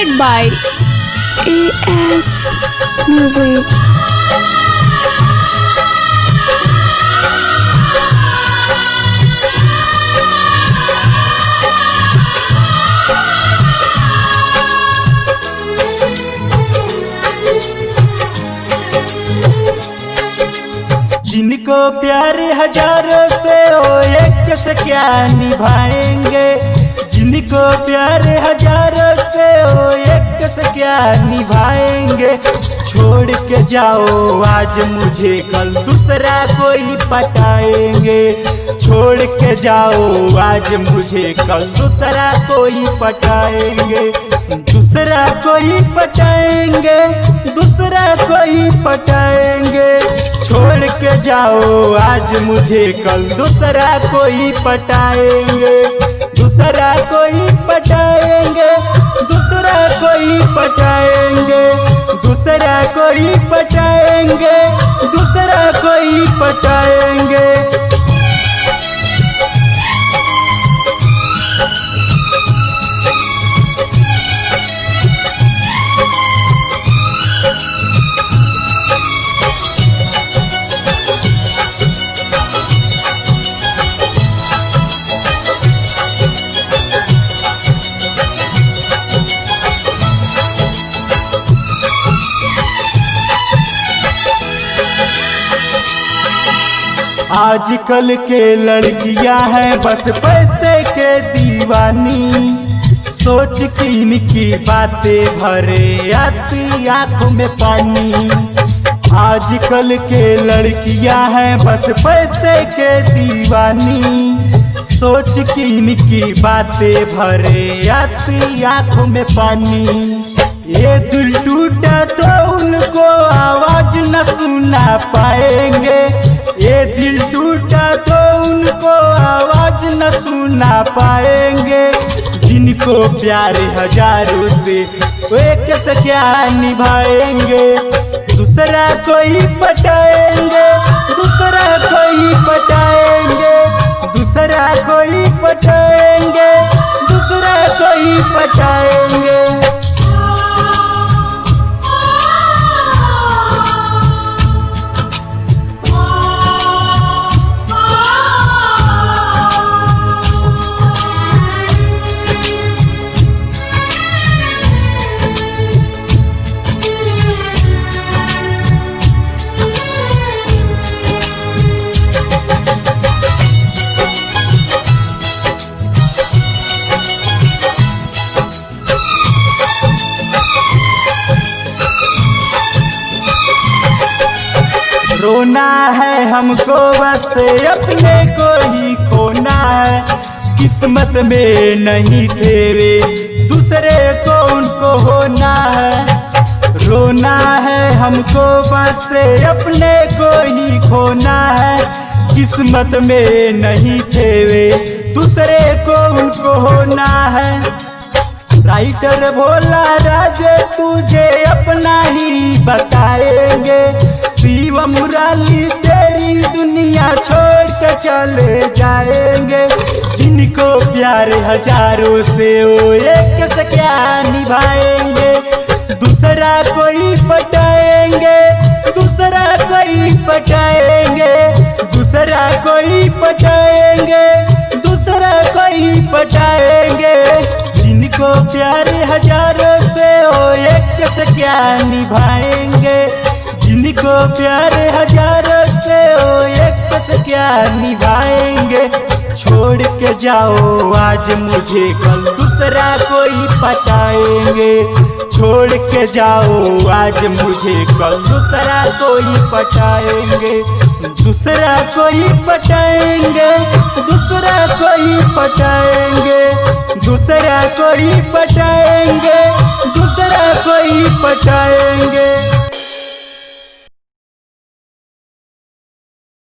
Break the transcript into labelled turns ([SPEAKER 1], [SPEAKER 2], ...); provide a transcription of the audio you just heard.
[SPEAKER 1] presented by AS Music.
[SPEAKER 2] जिनको प्यार हजारों से ओ एक से क्या निभाएंगे, जिनको प्यार हजारों से ओ एक से क्या निभाएंगे। छोड़ के जाओ आज मुझे कल दूसरा कोई पटाएंगे, छोड़ के जाओ आज मुझे कल दूसरा कोई पटाएंगे, दूसरा कोई पटाएंगे, दूसरा कोई पटाएंगे। छोड़ के जाओ आज मुझे कल दूसरा कोई पटाएंगे, दूसरा कोई पटाएंगे, दूसरा कोई पटाएंगे, दूसरा कोई पटाएंगे, दूसरा कोई पटाएंगे। आजकल के लड़कियां हैं बस पैसे के दीवानी, सोच के इनकी बातें भरे आती आंखों में पानी। आजकल के लड़कियां हैं बस पैसे के दीवानी, सोच के इनकी बातें भरे आती आंखों में पानी। ये दिल टूटा तो उनको आवाज न सुना पाएंगे, ये दिल टूटा तो उनको आवाज न सुना पाएंगे। जिनको प्यार हजारों से एक से क्या निभाएंगे, दूसरा कोई पटाएंगे, दूसरा कोई पटाएंगे, दूसरा कोई पटाएंगे, दूसरा कोई पटाएंगे। रोना है हमको बस अपने को ही खोना है, किस्मत में नहीं थे वे दूसरे को उनको होना है। रोना है हमको बस अपने को ही खोना है, किस्मत में नहीं थे वे दूसरे को उनको होना है। राइटर भोला राजे तुझे अपना ही बताएंगे, शिव मुराली तेरी दुनिया छोड़ के चले जाएंगे। जिनको प्यार हजारों से वो एक से क्या निभाएंगे, दूसरा कोई पटाएंगे, दूसरा कोई पटाएंगे, दूसरा कोई पटाएंगे, दूसरा कोई पटाएंगे। जिनको प्यार हजारों से वो एक से क्या निभाएंगे, जिनको प्यार हजारों से वो एक से क्या निभाएंगे। छोड़ के जाओ आज मुझे कल दूसरा कोई पटाएंगे, छोड़ के जाओ आज मुझे कल दूसरा कोई पटाएंगे, दूसरा कोई पटाएंगे, दूसरा कोई पटाएंगे, दूसरा कोई पटाएंगे, दूसरा कोई पटाएंगे।